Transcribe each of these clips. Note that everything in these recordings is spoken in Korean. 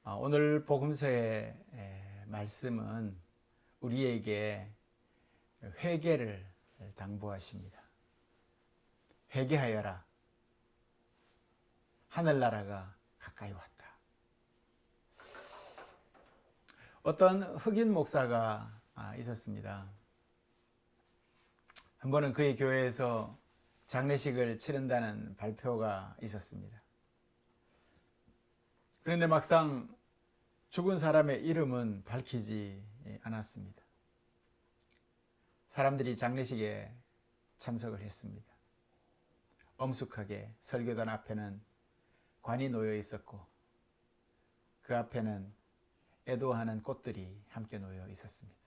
오늘 복음서의 말씀은 우리에게 회개를 당부하십니다. 회개하여라. 하늘나라가 가까이 왔다. 어떤 흑인 목사가 있었습니다. 한 번은 그의 교회에서 장례식을 치른다는 발표가 있었습니다. 그런데 막상 죽은 사람의 이름은 밝히지 않았습니다. 사람들이 장례식에 참석을 했습니다. 엄숙하게 설교단 앞에는 관이 놓여 있었고 그 앞에는 애도하는 꽃들이 함께 놓여 있었습니다.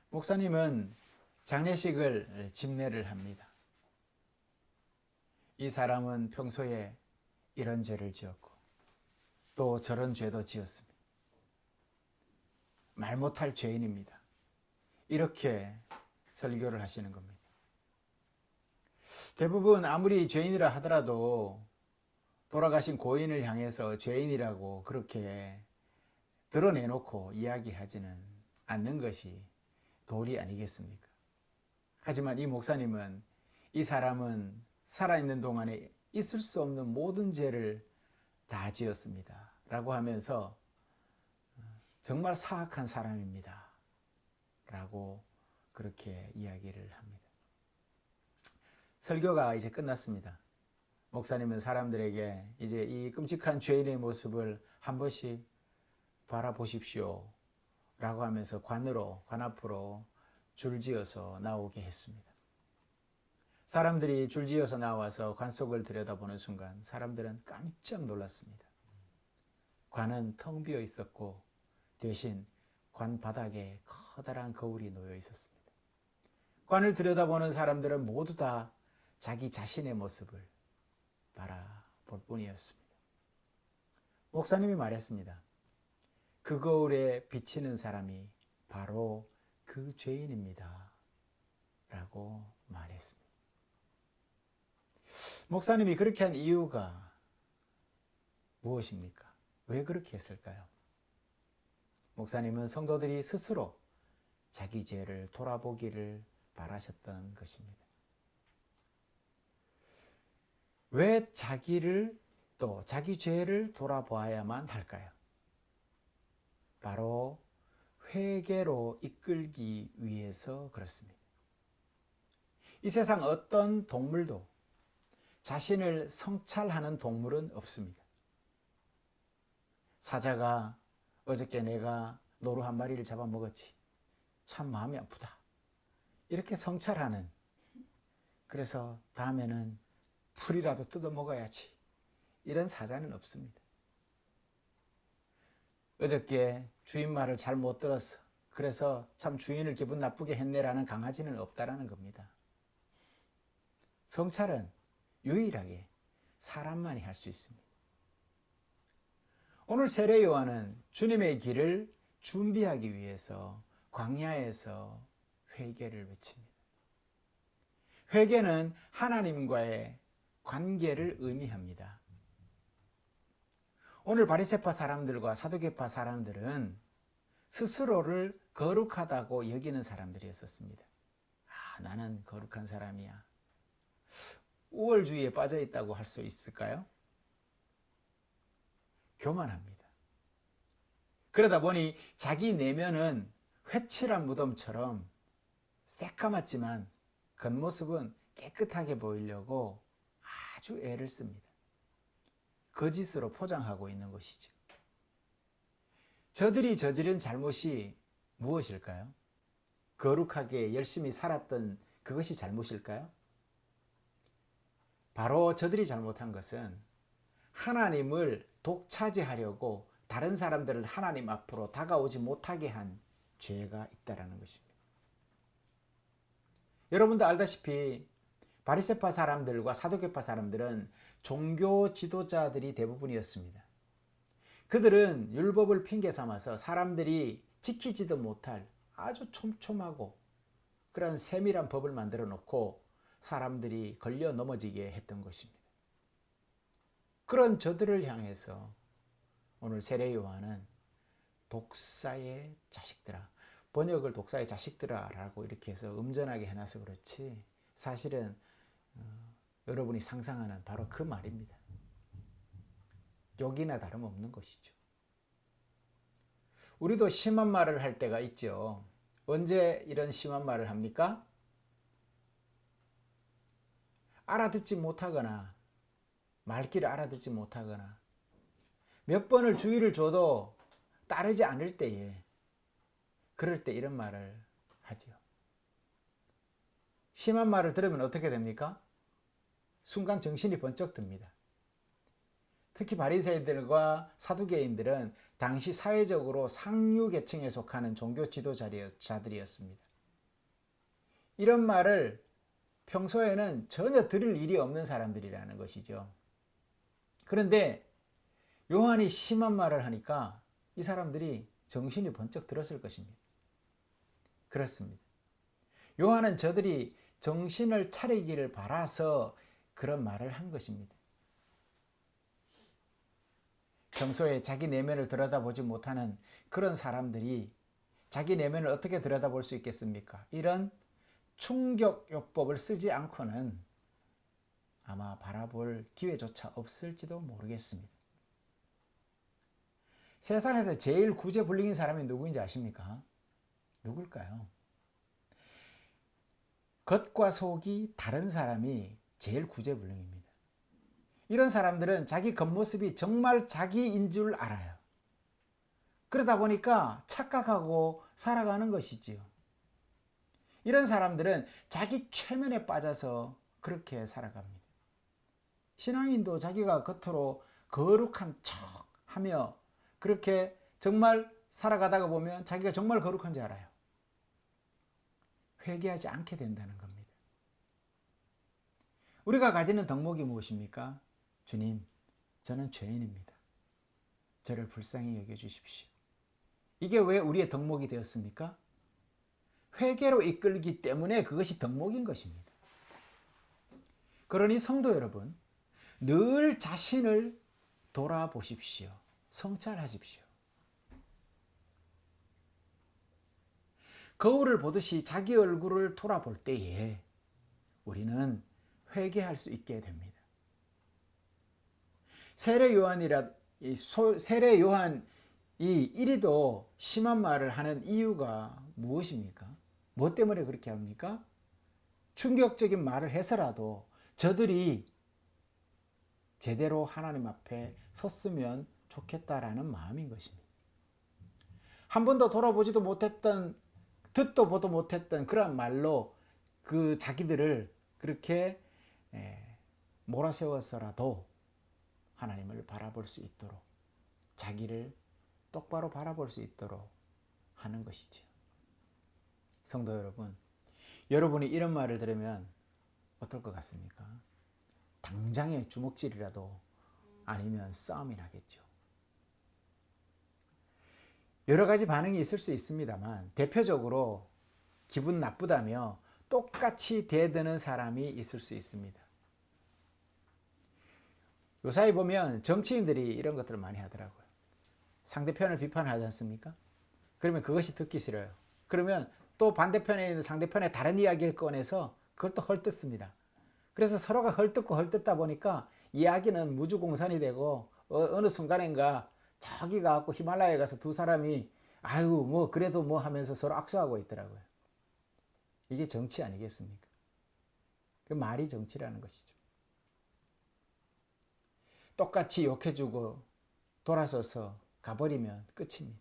목사님은 장례식을 집례를 합니다. 이 사람은 평소에 이런 죄를 지었고 또 저런 죄도 지었습니다. 말 못할 죄인입니다. 이렇게 설교를 하시는 겁니다. 대부분 아무리 죄인이라 하더라도 돌아가신 고인을 향해서 죄인이라고 그렇게 드러내놓고 이야기하지는 않는 것이 도리 아니겠습니까? 하지만 이 목사님은 이 사람은 살아있는 동안에 있을 수 없는 모든 죄를 다 지었습니다. 라고 하면서 정말 사악한 사람입니다. 라고 그렇게 이야기를 합니다. 설교가 이제 끝났습니다. 목사님은 사람들에게 이제 이 끔찍한 죄인의 모습을 한 번씩 바라보십시오. 라고 하면서 관 앞으로 줄지어서 나오게 했습니다. 사람들이 줄지어서 나와서 관 속을 들여다보는 순간 사람들은 깜짝 놀랐습니다. 관은 텅 비어 있었고 대신 관 바닥에 커다란 거울이 놓여 있었습니다. 관을 들여다보는 사람들은 모두 다 자기 자신의 모습을 바라볼 뿐이었습니다. 목사님이 말했습니다. 그 거울에 비치는 사람이 바로 그 죄인입니다. 라고 말했습니다. 목사님이 그렇게 한 이유가 무엇입니까? 왜 그렇게 했을까요? 목사님은 성도들이 스스로 자기 죄를 돌아보기를 바라셨던 것입니다. 왜 자기를 또 자기 죄를 돌아보아야만 할까요? 바로 회개로 이끌기 위해서 그렇습니다. 이 세상 어떤 동물도 자신을 성찰하는 동물은 없습니다. 사자가 어저께 내가 노루 한 마리를 잡아먹었지. 참 마음이 아프다. 이렇게 성찰하는, 그래서 다음에는 풀이라도 뜯어 먹어야지. 이런 사자는 없습니다. 어저께 주인 말을 잘 못 들었어. 그래서 참 주인을 기분 나쁘게 했네라는 강아지는 없다라는 겁니다. 성찰은 유일하게 사람만이 할 수 있습니다. 오늘 세례 요한은 주님의 길을 준비하기 위해서 광야에서 회개를 외칩니다. 회개는 하나님과의 관계를 의미합니다. 오늘 바리새파 사람들과 사두개파 사람들은 스스로를 거룩하다고 여기는 사람들이었습니다. 나는 거룩한 사람이야. 우월주의에 빠져 있다고 할 수 있을까요? 교만합니다. 그러다 보니 자기 내면은 회칠한 무덤처럼 새까맣지만 겉모습은 깨끗하게 보이려고 아주 애를 씁니다. 거짓으로 포장하고 있는 것이죠. 저들이 저지른 잘못이 무엇일까요? 거룩하게 열심히 살았던 그것이 잘못일까요? 바로 저들이 잘못한 것은 하나님을 독차지하려고 다른 사람들을 하나님 앞으로 다가오지 못하게 한 죄가 있다는 것입니다. 여러분도 알다시피 바리새파 사람들과 사두개파 사람들은 종교 지도자들이 대부분이었습니다. 그들은 율법을 핑계 삼아서 사람들이 지키지도 못할 아주 촘촘하고 그런 세밀한 법을 만들어 놓고 사람들이 걸려 넘어지게 했던 것입니다. 그런 저들을 향해서 오늘 세례 요한은 독사의 자식들아, 번역을 독사의 자식들아 라고 이렇게 해서 음전하게 해놔서 그렇지 사실은 여러분이 상상하는 바로 그 말입니다. 욕이나 다름없는 것이죠. 우리도 심한 말을 할 때가 있죠. 언제 이런 심한 말을 합니까? 알아듣지 못하거나 말귀를 알아듣지 못하거나 몇 번을 주의를 줘도 따르지 않을 때에 그럴 때 이런 말을 하죠. 심한 말을 들으면 어떻게 됩니까? 순간 정신이 번쩍 듭니다. 특히 바리새인들과 사두개인들은 당시 사회적으로 상류 계층에 속하는 종교 지도자들이었습니다. 이런 말을 평소에는 전혀 들을 일이 없는 사람들이라는 것이죠. 그런데 요한이 심한 말을 하니까 이 사람들이 정신이 번쩍 들었을 것입니다. 그렇습니다. 요한은 저들이 정신을 차리기를 바라서 그런 말을 한 것입니다. 평소에 자기 내면을 들여다보지 못하는 그런 사람들이 자기 내면을 어떻게 들여다볼 수 있겠습니까? 이런 충격요법을 쓰지 않고는 아마 바라볼 기회조차 없을지도 모르겠습니다. 세상에서 제일 구제불능인 사람이 누구인지 아십니까? 누굴까요? 겉과 속이 다른 사람이 제일 구제불능입니다. 이런 사람들은 자기 겉모습이 정말 자기인 줄 알아요. 그러다 보니까 착각하고 살아가는 것이지요. 이런 사람들은 자기 최면에 빠져서 그렇게 살아갑니다. 신앙인도 자기가 겉으로 거룩한 척 하며 그렇게 정말 살아가다가 보면 자기가 정말 거룩한지 알아요. 회개하지 않게 된다는 겁니다. 우리가 가지는 덕목이 무엇입니까? 주님, 저는 죄인입니다. 저를 불쌍히 여겨주십시오. 이게 왜 우리의 덕목이 되었습니까? 회개로 이끌기 때문에 그것이 덕목인 것입니다. 그러니 성도 여러분, 늘 자신을 돌아보십시오. 성찰하십시오. 거울을 보듯이 자기 얼굴을 돌아볼 때에 우리는 회개할 수 있게 됩니다. 세례 요한이 이리도 심한 말을 하는 이유가 무엇입니까? 뭐 때문에 그렇게 합니까? 충격적인 말을 해서라도 저들이 제대로 하나님 앞에 섰으면 좋겠다라는 마음인 것입니다. 한 번도 돌아보지도 못했던, 듣도 보도 못했던 그런 말로 그 자기들을 그렇게 몰아세워서라도 하나님을 바라볼 수 있도록, 자기를 똑바로 바라볼 수 있도록 하는 것이죠. 성도 여러분, 여러분이 이런 말을 들으면 어떨 것 같습니까? 당장의 주먹질이라도 아니면 싸움이 나겠죠. 여러 가지 반응이 있을 수 있습니다만 대표적으로 기분 나쁘다며 똑같이 대드는 사람이 있을 수 있습니다. 요사이 보면 정치인들이 이런 것들을 많이 하더라고요. 상대편을 비판하지 않습니까? 그러면 그것이 듣기 싫어요. 그러면 또 반대편에 있는 상대편의 다른 이야기를 꺼내서 그걸 또 헐뜯습니다. 그래서 서로가 헐뜯고 헐뜯다 보니까 이야기는 무주공산이 되고 어느 순간인가 저기 가고 히말라야에 가서 두 사람이 아유 뭐 그래도 뭐 하면서 서로 악수하고 있더라고요. 이게 정치 아니겠습니까? 그 말이 정치라는 것이죠. 똑같이 욕해주고 돌아서서 가버리면 끝입니다.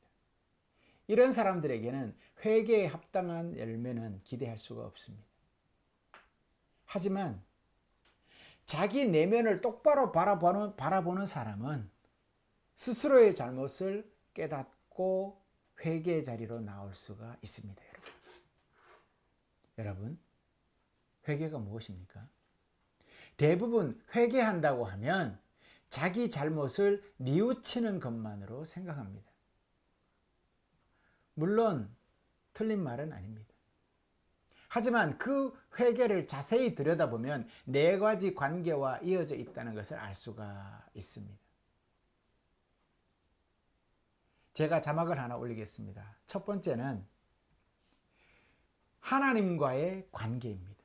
이런 사람들에게는 회개에 합당한 열매는 기대할 수가 없습니다. 하지만 자기 내면을 똑바로 바라보는 사람은 스스로의 잘못을 깨닫고 회개의 자리로 나올 수가 있습니다. 여러분, 회개가 무엇입니까? 대부분 회개한다고 하면 자기 잘못을 뉘우치는 것만으로 생각합니다. 물론 틀린 말은 아닙니다. 하지만 그 회개를 자세히 들여다보면 네 가지 관계와 이어져 있다는 것을 알 수가 있습니다. 제가 자막을 하나 올리겠습니다. 첫 번째는 하나님과의 관계입니다.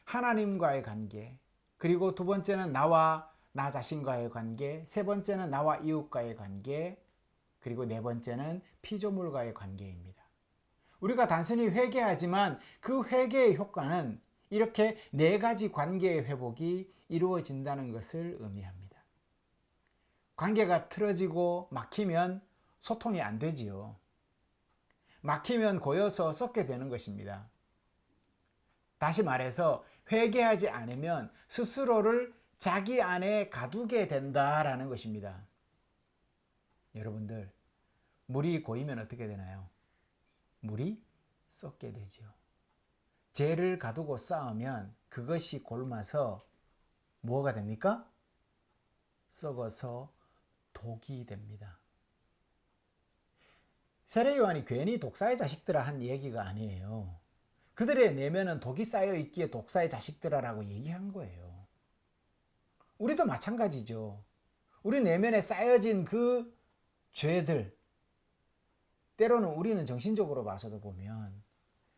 하나님과의 관계. 그리고 두 번째는 나와 나 자신과의 관계. 세 번째는 나와 이웃과의 관계. 그리고 네 번째는 피조물과의 관계입니다. 우리가 단순히 회개하지만 그 회개의 효과는 이렇게 네 가지 관계의 회복이 이루어진다는 것을 의미합니다. 관계가 틀어지고 막히면 소통이 안 되지요. 막히면 고여서 썩게 되는 것입니다. 다시 말해서 회개하지 않으면 스스로를 자기 안에 가두게 된다라는 것입니다. 여러분들, 물이 고이면 어떻게 되나요? 물이 썩게 되죠. 죄를 가두고 쌓으면 그것이 골마서 뭐가 됩니까? 썩어서 독이 됩니다. 세례 요한이 괜히 독사의 자식들아 한 얘기가 아니에요. 그들의 내면은 독이 쌓여 있기에 독사의 자식들아라고 얘기한 거예요. 우리도 마찬가지죠. 우리 내면에 쌓여진 그 죄들, 때로는 우리는 정신적으로 봐서도 보면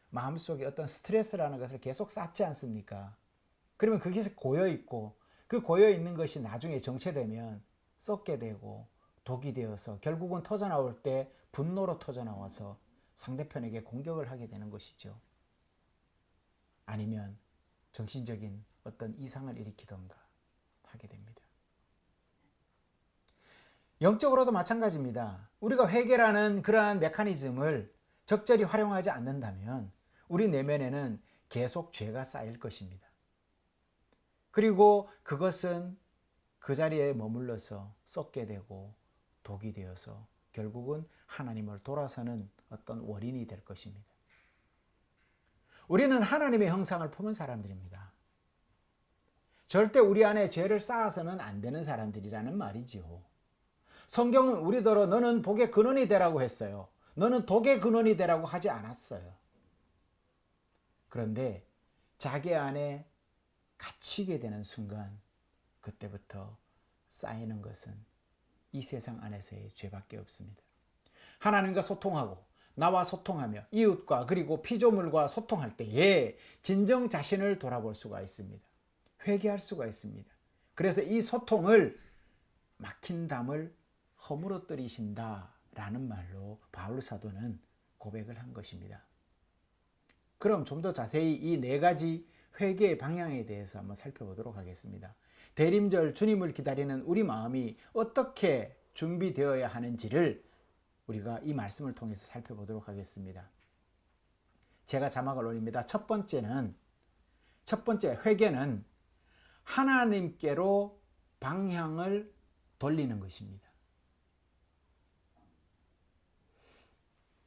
마음속에 어떤 스트레스라는 것을 계속 쌓지 않습니까? 그러면 그게 고여 있고 그 고여 있는 것이 나중에 정체되면 썩게 되고 독이 되어서 결국은 터져나올 때 분노로 터져나와서 상대편에게 공격을 하게 되는 것이죠. 아니면 정신적인 어떤 이상을 일으키던가 하게 됩니다. 영적으로도 마찬가지입니다. 우리가 회개라는 그러한 메커니즘을 적절히 활용하지 않는다면 우리 내면에는 계속 죄가 쌓일 것입니다. 그리고 그것은 그 자리에 머물러서 썩게 되고 독이 되어서 결국은 하나님을 돌아서는 어떤 원인이 될 것입니다. 우리는 하나님의 형상을 품은 사람들입니다. 절대 우리 안에 죄를 쌓아서는 안 되는 사람들이라는 말이지요. 성경은 우리더러 너는 복의 근원이 되라고 했어요. 너는 독의 근원이 되라고 하지 않았어요. 그런데 자기 안에 갇히게 되는 순간 그때부터 쌓이는 것은 이 세상 안에서의 죄밖에 없습니다. 하나님과 소통하고 나와 소통하며 이웃과 그리고 피조물과 소통할 때에 진정 자신을 돌아볼 수가 있습니다. 회개할 수가 있습니다. 그래서 이 소통을 막힌 담을 허물어뜨리신다라는 말로 바울 사도는 고백을 한 것입니다. 그럼 좀 더 자세히 이 네 가지 회개의 방향에 대해서 한번 살펴보도록 하겠습니다. 대림절 주님을 기다리는 우리 마음이 어떻게 준비되어야 하는지를 우리가 이 말씀을 통해서 살펴보도록 하겠습니다. 제가 자막을 올립니다. 첫 번째 회개는 하나님께로 방향을 돌리는 것입니다.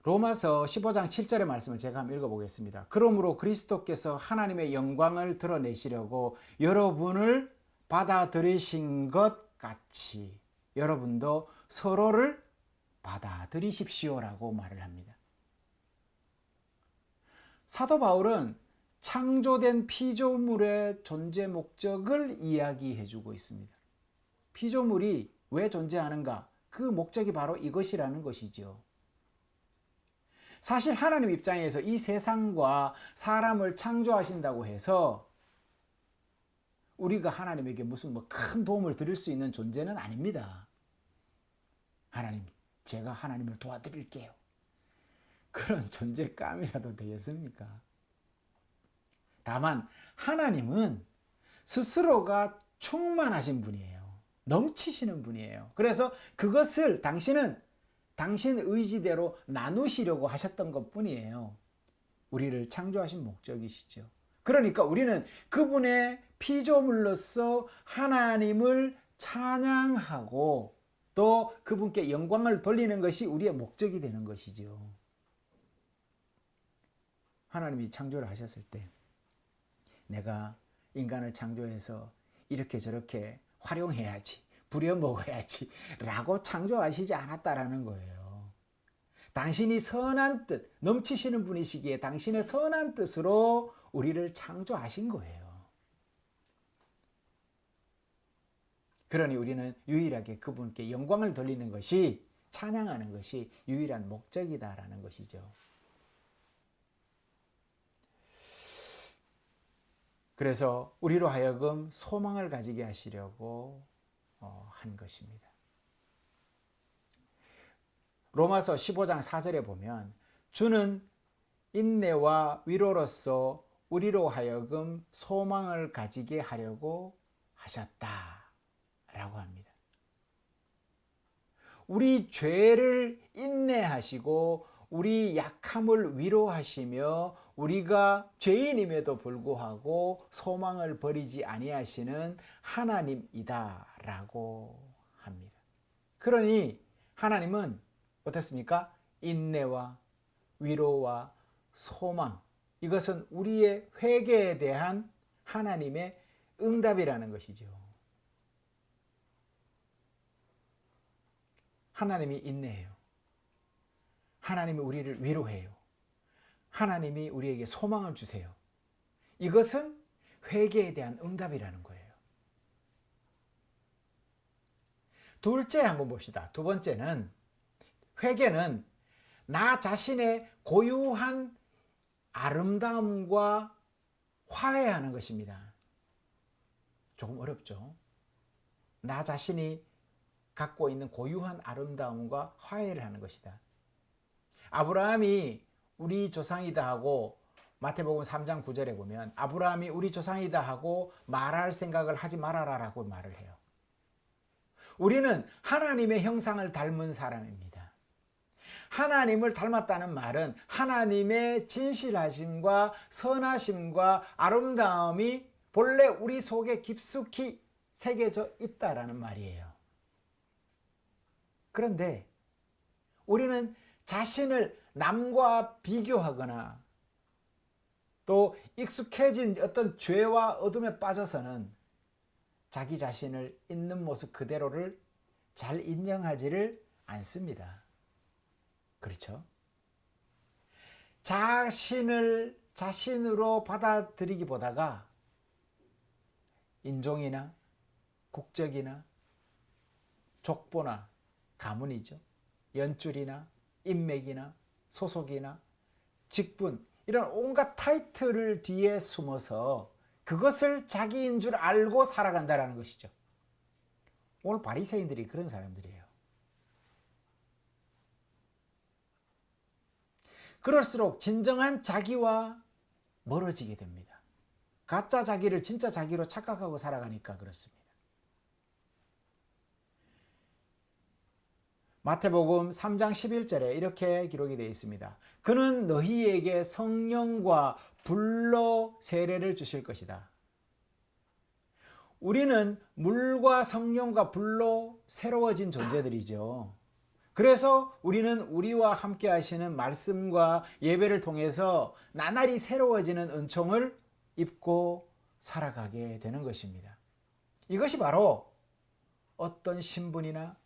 로마서 15장 7절의 말씀을 제가 한번 읽어보겠습니다. 그러므로 그리스도께서 하나님의 영광을 드러내시려고 여러분을 받아들이신 것 같이 여러분도 서로를 받아들이십시오라고 말을 합니다. 사도 바울은 창조된 피조물의 존재 목적을 이야기해 주고 있습니다. 피조물이 왜 존재하는가? 그 목적이 바로 이것이라는 것이죠. 사실 하나님 입장에서 이 세상과 사람을 창조하신다고 해서 우리가 하나님에게 무슨 큰 도움을 드릴 수 있는 존재는 아닙니다. 하나님, 제가 하나님을 도와드릴게요. 그런 존재감이라도 되겠습니까? 다만 하나님은 스스로가 충만하신 분이에요. 넘치시는 분이에요. 그래서 그것을 당신은 당신 의지대로 나누시려고 하셨던 것뿐이에요. 우리를 창조하신 목적이시죠. 그러니까 우리는 그분의 피조물로서 하나님을 찬양하고 또 그분께 영광을 돌리는 것이 우리의 목적이 되는 것이죠. 하나님이 창조를 하셨을 때 내가 인간을 창조해서 이렇게 저렇게 활용해야지, 부려먹어야지 라고 창조하시지 않았다라는 거예요. 당신이 선한 뜻, 넘치시는 분이시기에 당신의 선한 뜻으로 우리를 창조하신 거예요. 그러니 우리는 유일하게 그분께 영광을 돌리는 것이 찬양하는 것이 유일한 목적이다라는 것이죠. 그래서 우리로 하여금 소망을 가지게 하시려고 한 것입니다. 로마서 15장 4절에 보면 주는 인내와 위로로서 우리로 하여금 소망을 가지게 하려고 하셨다라고 합니다. 우리 죄를 인내하시고 우리 약함을 위로하시며 우리가 죄인임에도 불구하고 소망을 버리지 아니하시는 하나님이다라고 합니다. 그러니 하나님은 어떻습니까? 인내와 위로와 소망, 이것은 우리의 회개에 대한 하나님의 응답이라는 것이죠. 하나님이 인내해요. 하나님이 우리를 위로해요. 하나님이 우리에게 소망을 주세요. 이것은 회개에 대한 응답이라는 거예요. 둘째 한번 봅시다. 두 번째는 회개는 나 자신의 고유한 아름다움과 화해하는 것입니다. 조금 어렵죠? 나 자신이 갖고 있는 고유한 아름다움과 화해를 하는 것이다. 아브라함이 우리 조상이다 하고 마태복음 3장 9절에 보면 아브라함이 우리 조상이다 하고 말할 생각을 하지 말아라라고 말을 해요. 우리는 하나님의 형상을 닮은 사람입니다. 하나님을 닮았다는 말은 하나님의 진실하심과 선하심과 아름다움이 본래 우리 속에 깊숙이 새겨져 있다라는 말이에요. 그런데 우리는 자신을 남과 비교하거나 또 익숙해진 어떤 죄와 어둠에 빠져서는 자기 자신을 있는 모습 그대로를 잘 인정하지를 않습니다. 그렇죠? 자신을 자신으로 받아들이기보다가 인종이나 국적이나 족보나 가문이죠. 연줄이나 인맥이나 소속이나 직분, 이런 온갖 타이틀을 뒤에 숨어서 그것을 자기인 줄 알고 살아간다는 것이죠. 오늘 바리새인들이 그런 사람들이에요. 그럴수록 진정한 자기와 멀어지게 됩니다. 가짜 자기를 진짜 자기로 착각하고 살아가니까 그렇습니다. 마태복음 3장 11절에 이렇게 기록이 되어 있습니다. 그는 너희에게 성령과 불로 세례를 주실 것이다. 우리는 물과 성령과 불로 새로워진 존재들이죠. 그래서 우리는 우리와 함께 하시는 말씀과 예배를 통해서 나날이 새로워지는 은총을 입고 살아가게 되는 것입니다. 이것이 바로 어떤 신분이나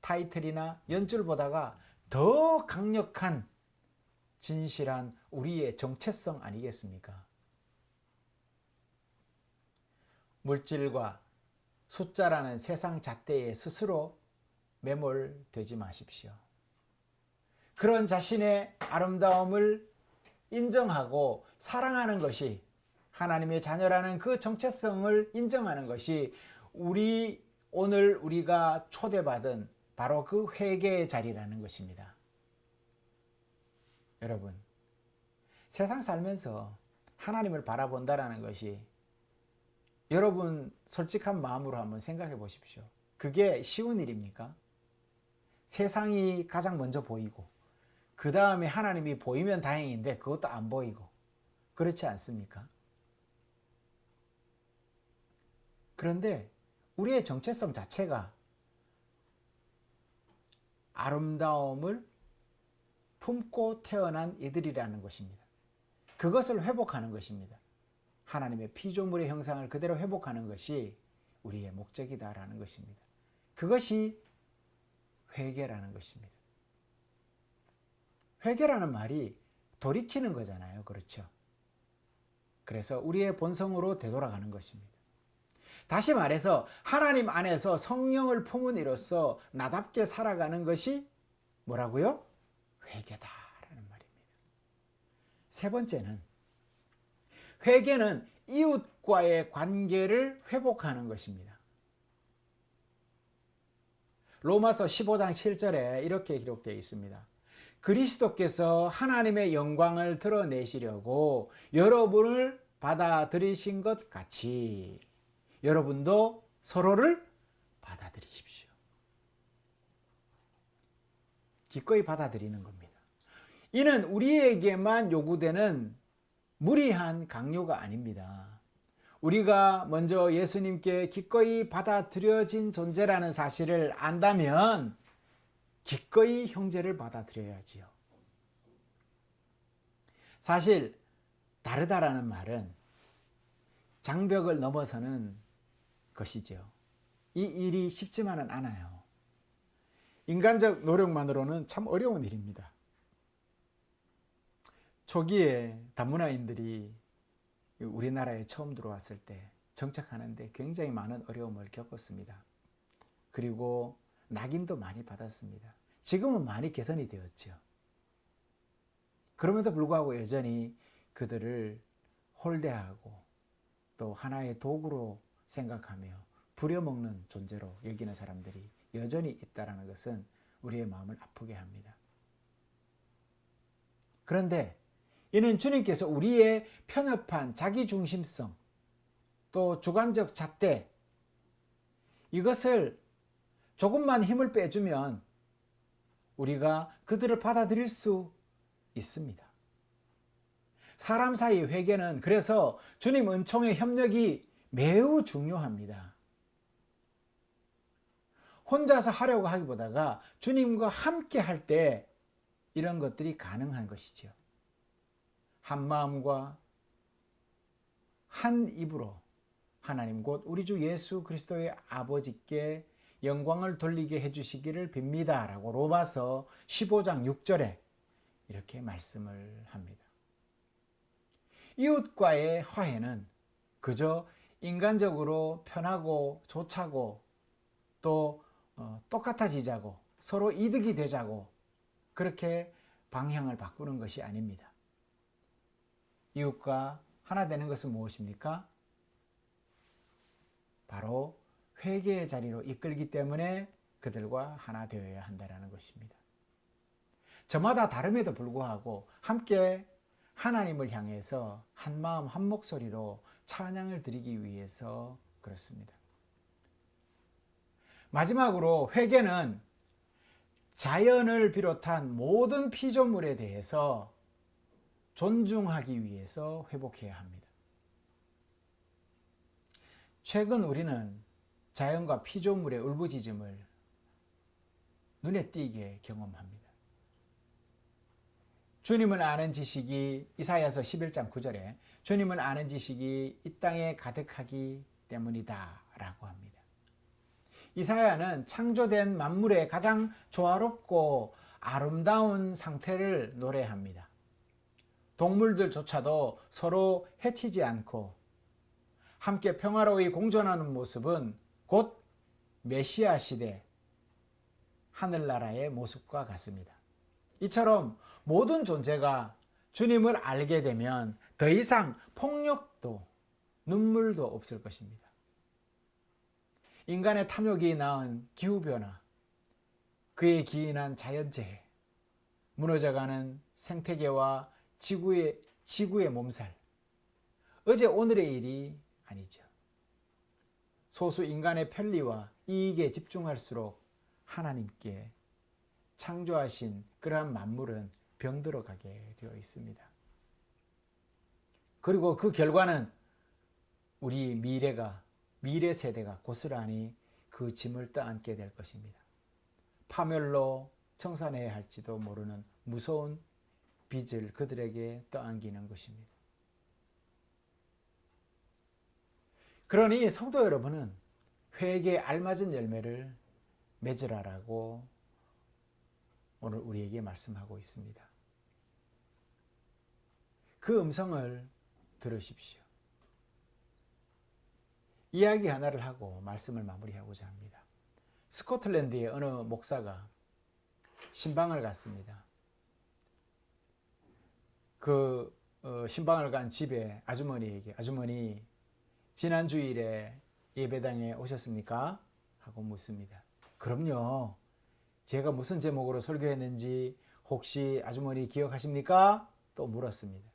타이틀이나 연줄보다가 더 강력한 진실한 우리의 정체성 아니겠습니까? 물질과 숫자라는 세상 잣대에 스스로 매몰되지 마십시오. 그런 자신의 아름다움을 인정하고 사랑하는 것이, 하나님의 자녀라는 그 정체성을 인정하는 것이 오늘 우리가 초대받은 바로 그 회개의 자리라는 것입니다. 여러분, 세상 살면서 하나님을 바라본다라는 것이, 여러분 솔직한 마음으로 한번 생각해 보십시오. 그게 쉬운 일입니까? 세상이 가장 먼저 보이고 그 다음에 하나님이 보이면 다행인데 그것도 안 보이고, 그렇지 않습니까? 그런데 우리의 정체성 자체가 아름다움을 품고 태어난 이들이라는 것입니다. 그것을 회복하는 것입니다. 하나님의 피조물의 형상을 그대로 회복하는 것이 우리의 목적이다라는 것입니다. 그것이 회개라는 것입니다. 회개라는 말이 돌이키는 거잖아요. 그렇죠? 그래서 우리의 본성으로 되돌아가는 것입니다. 다시 말해서 하나님 안에서 성령을 품은 이로써 나답게 살아가는 것이 뭐라고요? 회개다라는 말입니다. 세 번째는 회개는 이웃과의 관계를 회복하는 것입니다. 로마서 15장 7절에 이렇게 기록되어 있습니다. 그리스도께서 하나님의 영광을 드러내시려고 여러분을 받아들이신 것 같이 여러분도 서로를 받아들이십시오. 기꺼이 받아들이는 겁니다. 이는 우리에게만 요구되는 무리한 강요가 아닙니다. 우리가 먼저 예수님께 기꺼이 받아들여진 존재라는 사실을 안다면 기꺼이 형제를 받아들여야지요. 사실 다르다라는 말은 장벽을 넘어서는 것이죠. 이 일이 쉽지만은 않아요. 인간적 노력만으로는 참 어려운 일입니다. 초기에 다문화인들이 우리나라에 처음 들어왔을 때 정착하는데 굉장히 많은 어려움을 겪었습니다. 그리고 낙인도 많이 받았습니다. 지금은 많이 개선이 되었죠. 그럼에도 불구하고 여전히 그들을 홀대하고 또 하나의 도구로 생각하며 부려먹는 존재로 여기는 사람들이 여전히 있다는 것은 우리의 마음을 아프게 합니다. 그런데 이는 주님께서 우리의 편협한 자기중심성 또 주관적 잣대 이것을 조금만 힘을 빼주면 우리가 그들을 받아들일 수 있습니다. 사람 사이 회개는 그래서 주님 은총의 협력이 매우 중요합니다. 혼자서 하려고 하기보다가 주님과 함께 할 때 이런 것들이 가능한 것이죠. 한 마음과 한 입으로 하나님 곧 우리 주 예수 그리스도의 아버지께 영광을 돌리게 해주시기를 빕니다 라고 로마서 15장 6절에 이렇게 말씀을 합니다. 이웃과의 화해는 그저 인간적으로 편하고 좋자고 또 똑같아지자고 서로 이득이 되자고 그렇게 방향을 바꾸는 것이 아닙니다. 이웃과 하나 되는 것은 무엇입니까? 바로 회개의 자리로 이끌기 때문에 그들과 하나 되어야 한다는 것입니다. 저마다 다름에도 불구하고 함께 하나님을 향해서 한 마음 한 목소리로 찬양을 드리기 위해서 그렇습니다. 마지막으로 회개는 자연을 비롯한 모든 피조물에 대해서 존중하기 위해서 회복해야 합니다. 최근 우리는 자연과 피조물의 울부짖음을 눈에 띄게 경험합니다. 주님을 아는 지식이 이사야서 11장 9절에 주님을 아는 지식이 이 땅에 가득하기 때문이다 라고 합니다. 이사야는 창조된 만물의 가장 조화롭고 아름다운 상태를 노래합니다. 동물들조차도 서로 해치지 않고 함께 평화로이 공존하는 모습은 곧 메시아 시대 하늘나라의 모습과 같습니다. 이처럼 모든 존재가 주님을 알게 되면 더 이상 폭력도 눈물도 없을 것입니다. 인간의 탐욕이 낳은 기후변화, 그에 기인한 자연재해, 무너져가는 생태계와 지구의 몸살, 어제 오늘의 일이 아니죠. 소수 인간의 편리와 이익에 집중할수록 하나님께 창조하신 그러한 만물은 병들어가게 되어 있습니다. 그리고 그 결과는 우리 미래 세대가 고스란히 그 짐을 떠안게 될 것입니다. 파멸로 청산해야 할지도 모르는 무서운 빚을 그들에게 떠안기는 것입니다. 그러니 성도 여러분은 회개에 알맞은 열매를 맺으라라고 오늘 우리에게 말씀하고 있습니다. 그 음성을 들으십시오. 이야기 하나를 하고 말씀을 마무리하고자 합니다. 스코틀랜드의 어느 목사가 신방을 갔습니다. 신방을 간 집에 아주머니에게 아주머니 지난 주일에 예배당에 오셨습니까? 하고 묻습니다. 그럼요. 제가 무슨 제목으로 설교했는지 혹시 아주머니 기억하십니까? 또 물었습니다.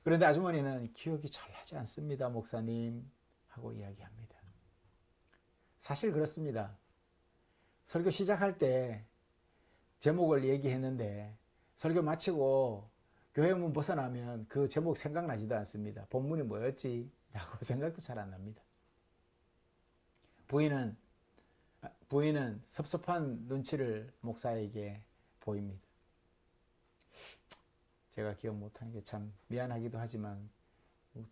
그런데 아주머니는 기억이 잘 나지 않습니다, 목사님 하고 이야기합니다. 사실 그렇습니다. 설교 시작할 때 제목을 얘기했는데 설교 마치고 교회문 벗어나면 그 제목 생각나지도 않습니다. 본문이 뭐였지? 라고 생각도 잘 안 납니다. 부인은 섭섭한 눈치를 목사에게 보입니다. 제가 기억 못하는 게 참 미안하기도 하지만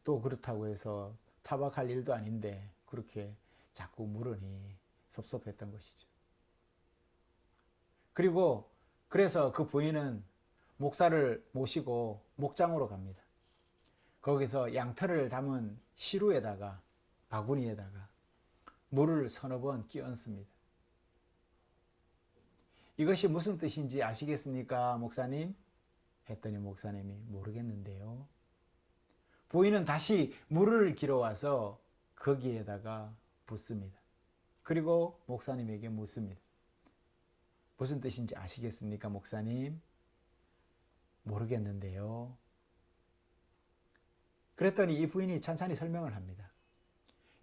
또 그렇다고 해서 타박할 일도 아닌데 그렇게 자꾸 물으니 섭섭했던 것이죠. 그래서 그 부인은 목사를 모시고 목장으로 갑니다. 거기서 양털을 담은 시루에다가 바구니에다가 물을 서너 번 끼얹습니다. 이것이 무슨 뜻인지 아시겠습니까, 목사님? 했더니 목사님이 모르겠는데요. 부인은 다시 물을 길어와서 거기에다가 붓습니다. 그리고 목사님에게 묻습니다. 무슨 뜻인지 아시겠습니까, 목사님? 모르겠는데요. 그랬더니 이 부인이 찬찬히 설명을 합니다.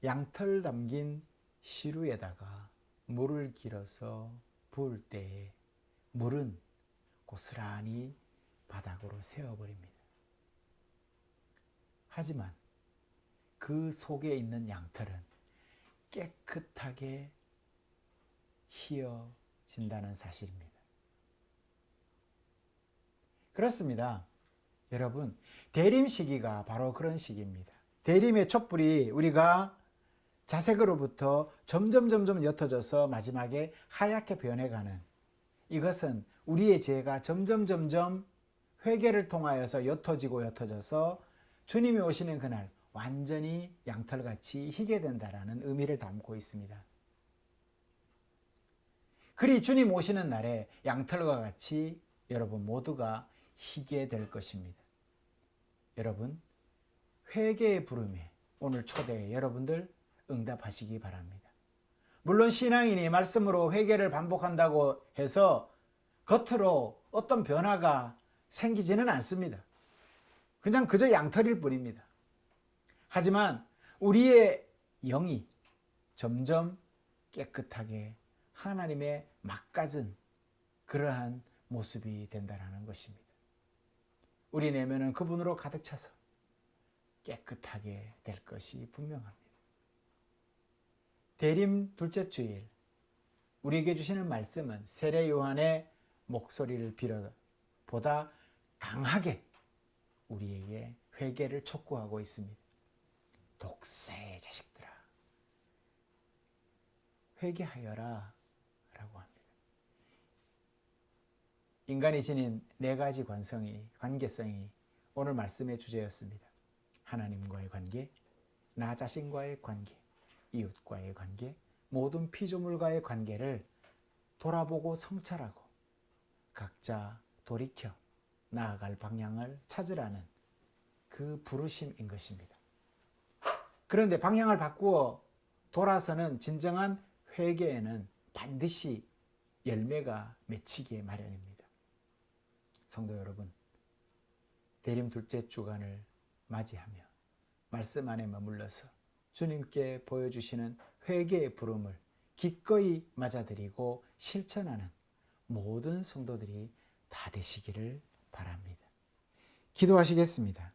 양털 담긴 시루에다가 물을 길어서 부을 때에 물은 고스란히 바닥으로 새어버립니다. 하지만 그 속에 있는 양털은 깨끗하게 휘어진다는 사실입니다. 그렇습니다. 여러분, 대림 시기가 바로 그런 시기입니다. 대림의 촛불이 우리가 자색으로부터 점점 옅어져서 마지막에 하얗게 변해가는, 이것은 우리의 죄가 점점 회개를 통하여서 옅어져서 주님이 오시는 그날 완전히 양털같이 희게 된다라는 의미를 담고 있습니다. 그리 주님 오시는 날에 양털과 같이 여러분 모두가 희게 될 것입니다. 여러분, 회개의 부름에 오늘 초대에 여러분들 응답하시기 바랍니다. 물론 신앙인이 말씀으로 회개를 반복한다고 해서 겉으로 어떤 변화가 생기지는 않습니다. 그냥 그저 양털일 뿐입니다. 하지만 우리의 영이 점점 깨끗하게 하나님의 막가진 그러한 모습이 된다는 것입니다. 우리 내면은 그분으로 가득 차서 깨끗하게 될 것이 분명합니다. 대림 둘째 주일 우리에게 주시는 말씀은 세례 요한의 목소리를 빌어 보다 강하게 우리에게 회개를 촉구하고 있습니다. 독사의 자식들아, 회개하여라 라고 합니다. 인간이 지닌 네 가지 관계성이 오늘 말씀의 주제였습니다. 하나님과의 관계, 나 자신과의 관계, 이웃과의 관계, 모든 피조물과의 관계를 돌아보고 성찰하고 각자 돌이켜 나아갈 방향을 찾으라는 그 부르심인 것입니다. 그런데 방향을 바꾸어 돌아서는 진정한 회개에는 반드시 열매가 맺히기에 마련입니다. 성도 여러분, 대림 둘째 주간을 맞이하며 말씀 안에 머물러서 주님께 보여주시는 회개의 부름을 기꺼이 맞아들이고 실천하는 모든 성도들이 다 되시기를 바랍니다. 기도하시겠습니다.